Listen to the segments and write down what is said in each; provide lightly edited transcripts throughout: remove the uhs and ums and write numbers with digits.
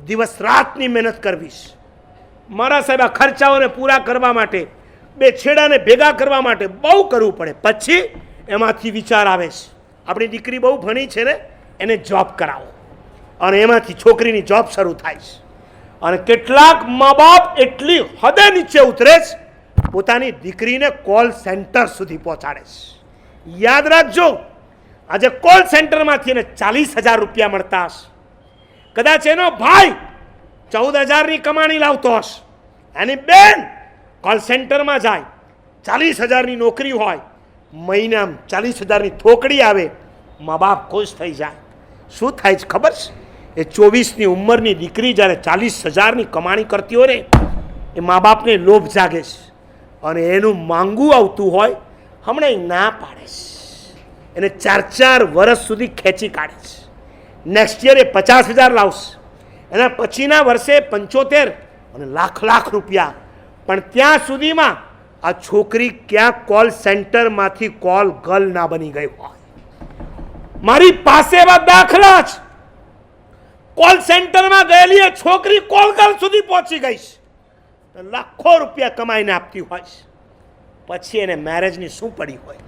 દિવસ રાતની મહેનત કરવી છે. મારા સાહેબ આ ખર્ચાઓને પૂરા કરવા માટે, બે છેડાને ભેગા કરવા માટે બહુ કરવું પડે. પછી એમાંથી વિચાર આવે છે, આપણી દીકરી બહુ ભણી છે ને, એને જોબ કરાવો. અને એમાંથી છોકરીની જોબ શરૂ થાય છે. અને કેટલાક મા બાપ એટલી હદે નીચે ઉતરે છે, પોતાની દીકરીને કોલ સેન્ટર સુધી પહોંચાડે છે. યાદ રાખજો, આજે કોલ સેન્ટરમાંથી એને 40,000 રૂપિયા મળતા હશે. કદાચ એનો ભાઈ 14,000ની કમાણી લાવતો હશે, એની બેન કોલ સેન્ટરમાં જાય, 40,000ની નોકરી હોય, મહિનામાં 40,000ની થોકડી આવે, મા બાપ ખુશ થઈ જાય. શું થાય છે ખબર છે? એ 24ની ઉંમરની દીકરી જ્યારે 40,000ની કમાણી કરતી હોય ને, એ મા બાપને લોભ જાગે છે. અને એનું માંગવું આવતું હોય, હમણાં ના પાડે છે. એને 4 વર્ષ સુધી ખેંચી કાઢે છે. નેક્સ્ટ યર એ 50,000 લાવશે, એના પછીના વર્ષે 75 અને લાખ રૂપિયા. પણ ત્યાં સુધીમાં આ છોકરી ક્યાં કોલ સેન્ટરમાંથી કોલ ગર્લ ના બની ગઈ હોય. મારી પાસે એવા દાખલા છે. કોલ સેન્ટરમાં ગયેલી એ છોકરી કોલ ગર્લ સુધી પહોંચી ગઈ છે, લાખો રૂપિયા કમાઈને આપતી હોય છે. પછી એને મેરેજની શું પડી હોય?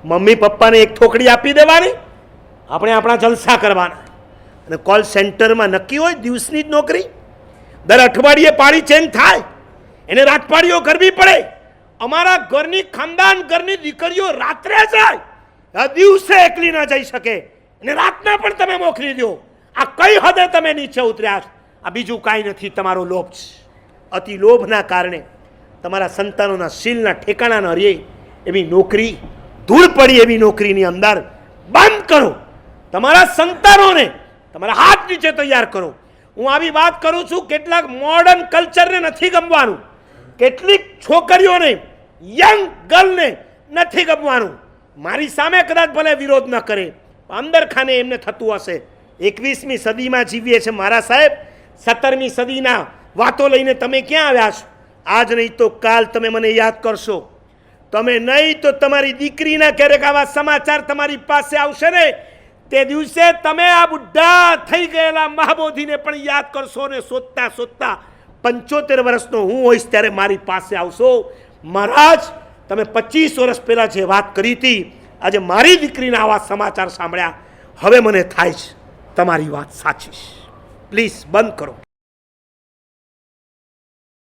મમ્મી પપ્પાને એક થોકડી આપી દેવાની, આપણે આપણા જલસા કરવાના. અને કોલ સેન્ટરમાં નક્કી હોય દિવસની જ નોકરી, દર અઠવાડિયે પાળી ચેન્જ થાય, એને રાતપાળીઓ કરવી પડે. અમારા ઘરની ખાનદાન ઘરની દીકરીઓ રાત્રે જાય, આ દિવસે એકલી ના જઈ શકે, અને રાતના પણ તમે મોકલી દો. આ કઈ હદે તમે નીચે ઉતર્યા? આ બીજું કાંઈ નથી, તમારો લોભ છે. અતિ લોભના કારણે તમારા સંતાનોના શીલના ઠેકાણા ન રહે એવી નોકરી, ધૂળ પડી એવી નોકરીની અંદર બંધ કરો. તમારા સંતાનોને તમારા હાથ નીચે તૈયાર કરો. હું આવી વાત કરું છું, કેટલાક મોડર્ન કલ્ચરને નથી ગમવાનું, કેટલીક છોકરીઓને, યંગ ગર્લને નથી ગમવાનું. મારી સામે કદાચ ભલે વિરોધ ન કરે, અંદર ખાને એમને થતું હશે. 21મી સદીમાં જીવીએ છે મારા સાહેબ. 17મી સદીના વાતો લઈને તમે ક્યાં આવ્યા છો? આજ નહીં તો કાલ તમે મને યાદ કરશો. તમે નહીં તો તમારી દીકરીના ક્યારેક આવા સમાચાર તમારી પાસે આવશે ને, તે દિવસે તમે આ બુઢા થઈ ગયેલા મહાબોધીને પણ યાદ કરશો ને શોધતા 75 વર્ષનો હું હોઈશ ત્યારે મારી પાસે આવશો. મહારાજ, તમે 25 વર્ષ પહેલાં જે વાત કરી હતી, આજે મારી દીકરીના આવા સમાચાર સાંભળ્યા, હવે મને થાય છે તમારી વાત સાચી છે. પ્લીઝ બંધ કરો.